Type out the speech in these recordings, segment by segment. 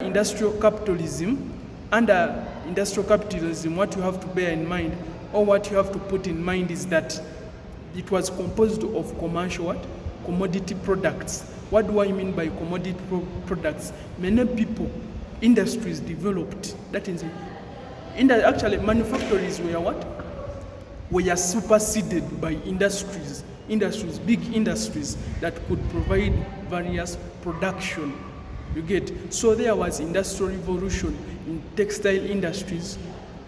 industrial capitalism, what you have to bear in mind, or what you have to put in mind, is that it was composed of commercial commodity products. What do I mean by commodity products? Many people, industries developed. That is, actually manufactories were what? Were superseded by industries, big industries that could provide various production. You get? So there was industrial revolution in textile industries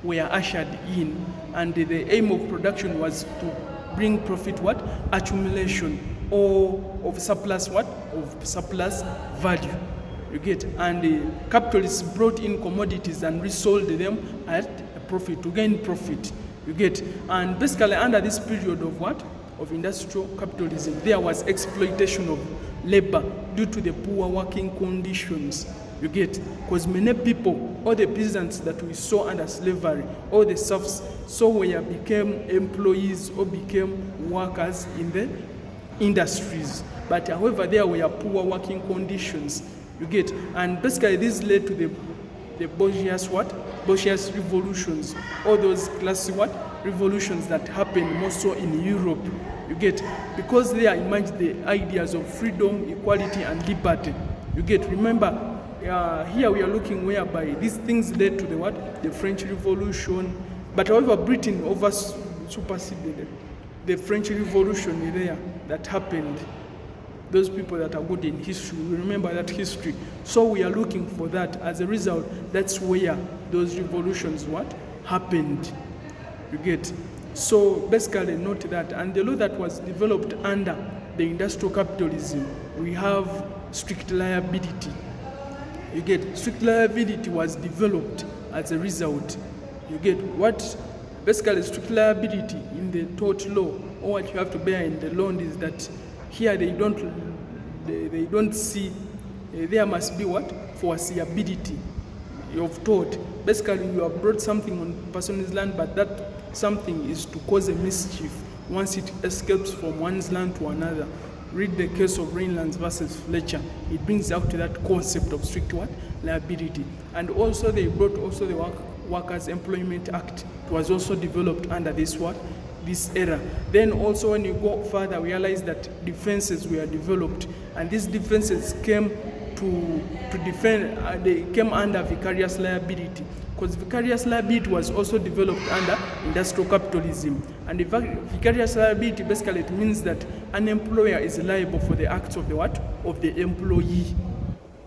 were ushered in, and the aim of production was to bring profit accumulation, or of surplus of surplus value. You get? And the capitalists brought in commodities and resold them at a profit, to gain profit. You get? And basically under this period of industrial capitalism, there was exploitation of labor due to the poor working conditions. You get? Because many people, all the peasants that we saw under slavery, all the serfs, became employees or became workers in the industries. But however, there were poor working conditions. You get? And basically this led to the bourgeois revolutions, all those classic revolutions that happened more so in Europe. You get? Because they emerged the ideas of freedom, equality, and liberty. You get? Remember, here we are looking whereby these things led to the French Revolution. But however, Britain superseded the French Revolution there that happened. Those people that are good in history, we remember that history. So we are looking for that. As a result, that's where those revolutions happened. You get? So basically note that. And the law that was developed under the industrial capitalism, we have strict liability. You get? Strict liability was developed as a result. You get? What basically strict liability in the tort law, or what you have to bear in the law, is that here they don't see, there must be foreseeability of tort. Basically, you have brought something on person's land, but that something is to cause a mischief once it escapes from one's land to another. Read the case of Rhineland versus Fletcher. It brings out to that concept of strict liability. And also they brought also the Workers' Employment Act. It was also developed under this era. Then also when you go further, realize that defenses were developed, and these defenses came to defend, they came under vicarious liability, because vicarious liability was also developed under industrial capitalism. And the vicarious liability, basically it means that an employer is liable for the acts of the employee.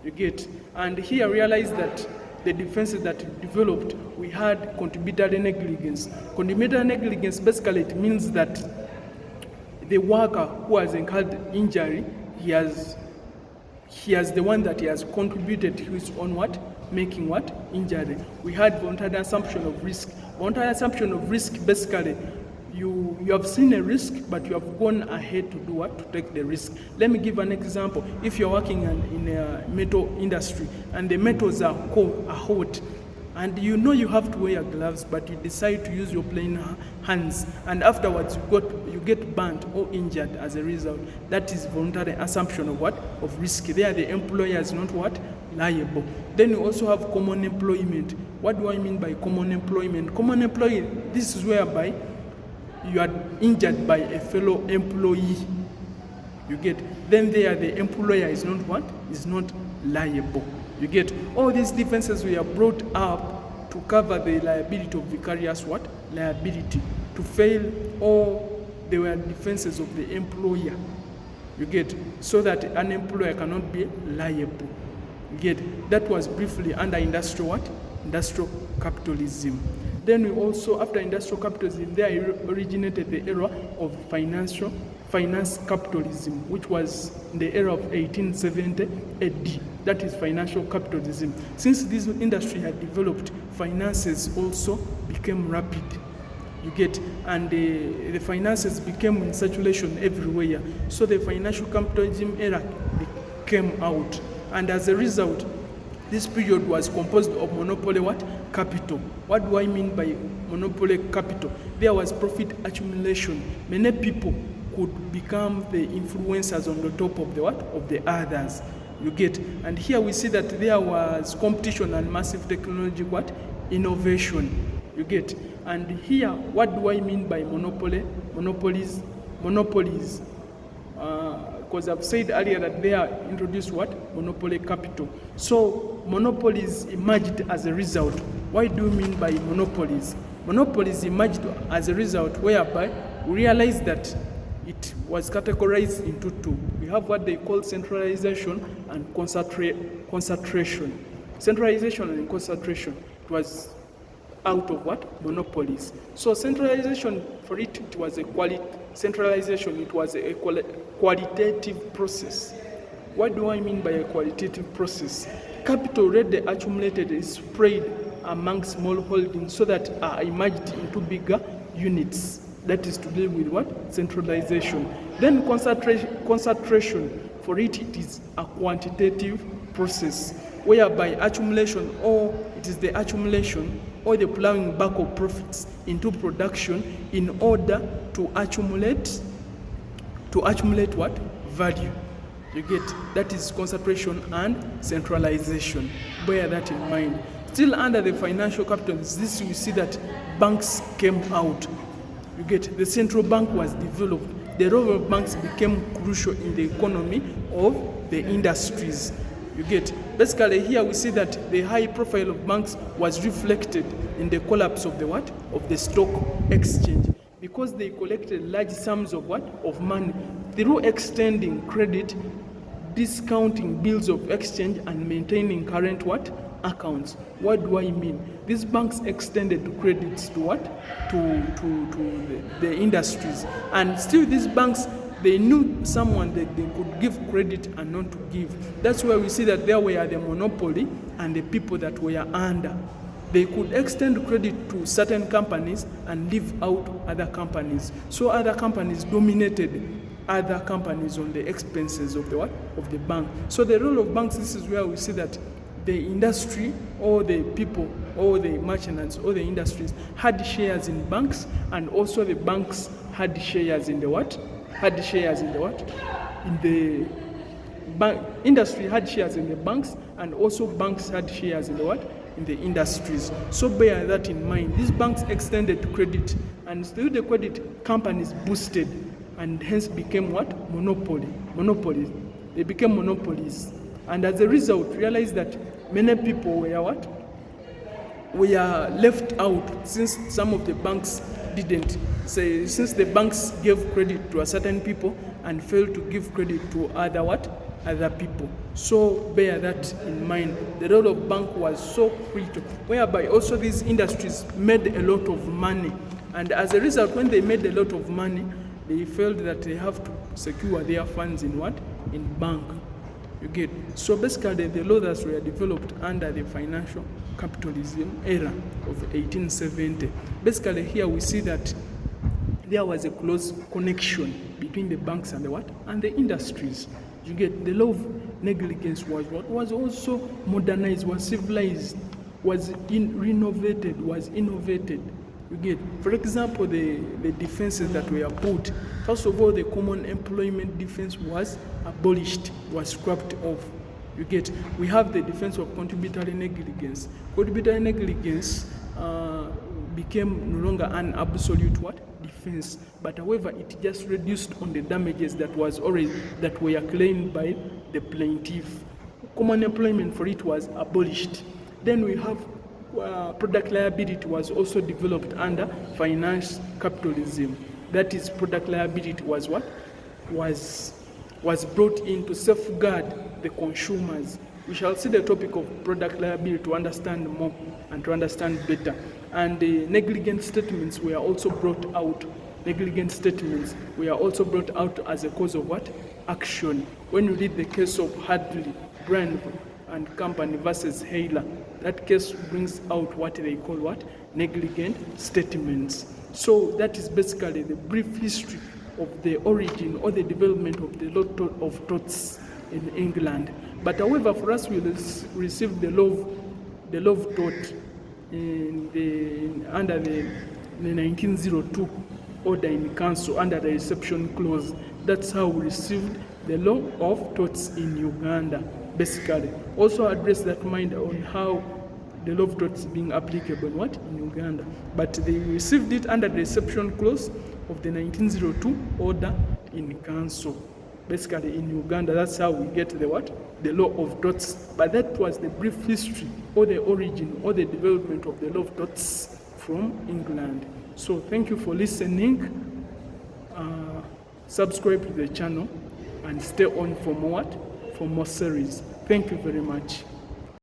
You get? And here realize that the defenses that developed, we had contributory negligence. Contributory negligence, basically it means that the worker who has incurred injury, he has the one that he has contributed to his own making injury. We had voluntary assumption of risk. Voluntary assumption of risk, basically you have seen a risk, but you have gone ahead to do to take the risk. Let me give an example. If you're working in a metal industry and the metals are hot, and you know you have to wear gloves, but you decide to use your plain hands, and afterwards you get burnt or injured as a result. That is voluntary assumption of risk. There the employer is not liable. Then you also have common employment. What do I mean by common employment? Common employment, this is whereby you are injured by a fellow employee. You get? Then there the employer is not liable. You get? All these defenses were brought up to cover the liability of vicarious liability. To fail, or they were defenses of the employer. You get? So that an employer cannot be liable. You get? That was briefly under industrial capitalism. Then we also, after industrial capitalism, there originated the era of finance capitalism, which was in the era of 1870 AD. That is financial capitalism. Since this industry had developed, finances also became rapid. You get? And the finances became in circulation everywhere. So the financial capitalism era came out. And as a result, this period was composed of monopoly capital. What do I mean by monopoly capital? There was profit accumulation. Many people could become the influencers on the top of the others. you get. And here we see that there was competition and massive technological innovation, you get. And here, what do I mean by monopolies, because I've said earlier that they are introduced what? Monopoly capital. So monopolies emerged as a result. What do you mean by monopolies? Monopolies emerged as a result whereby we realized that it was categorized into two. We have what they call centralization and concentration. Centralization and concentration, it was out of what? Monopolies. So centralization, for it was a centralization, it was a qualitative process. What do I mean by a qualitative process? Capital already accumulated is spread among small holdings so that are emerged into bigger units. That is to deal with what? Centralization. Then concentration, for it is a quantitative process, whereby accumulation, or it is the accumulation or the plowing back of profits into production in order to accumulate what? Value. You get, that is concentration and centralization. Bear that in mind. Still under the financial capitalism, this you see that banks came out. You get, the central bank was developed. The role of banks became crucial in the economy of the industries. You get, basically here we see that the high profile of banks was reflected in the collapse of the what? Of the stock exchange, because they collected large sums of what? Of money through extending credit, discounting bills of exchange, and maintaining current what? Accounts. What do I mean? These banks extended credits to what? To the industries. And still these banks, they knew someone that they could give credit and not to give. That's where we see that there were the monopoly and the people that were under. They could extend credit to certain companies and leave out other companies. So other companies dominated other companies on the expenses of the what? Of the bank. So the role of banks, this is where we see that the industry or the people or the merchants or the industries had shares in banks, and also the banks had shares in the what? Had shares in the what? In the bank. Industry had shares in the banks, and also banks had shares in the what? In the industries. So bear that in mind. These banks extended credit, and through the credit, companies boosted and hence became what? Monopolies. They became monopolies. And as a result, realized that many people were what? Were left out, since some of the banks didn't. Say, since the banks gave credit to a certain people and failed to give credit to other what? Other people. So bear that in mind. The role of bank was so critical, whereby also these industries made a lot of money. And as a result, when they made a lot of money, they felt that they have to secure their funds in what? In bank. You get. So basically, the laws were developed under the financial capitalism era of 1870. Basically, here we see that there was a close connection between the banks and the what? And the industries. You get, the law of negligence was what? Was also modernized, was civilized, was renovated, was innovated. You get, for example, the defenses that were put. First of all, the common employment defense was abolished, was scrapped off. You get, we have the defense of contributory negligence. Contributory negligence became no longer an absolute what? Defense, but however, it just reduced on the damages that were claimed by the plaintiff. Common employment for it was abolished. Then we have product liability was also developed under finance capitalism. That is, product liability was what? Was brought in to safeguard the consumers. We shall see the topic of product liability to understand more and to understand better. And the negligent statements were also brought out. Negligent statements were also brought out as a cause of what? Action. When you read the case of Hadley, Brand and Company versus Hayler, that case brings out what they call what? Negligent statements. So that is basically the brief history of the origin or the development of the law of torts in England. But however, for us, we received the law of tort under the 1902 order in council under the reception clause. That's how we received the law of torts in Uganda. basically. Also address that mind on how the law of torts is being applicable in Uganda. But they received it under the reception clause of the 1902 order in council. Basically in Uganda, that's how we get the law of torts. But that was the brief history or the origin or the development of the law of torts from England. So thank you for listening. Subscribe to the channel and stay on for more series. Thank you very much.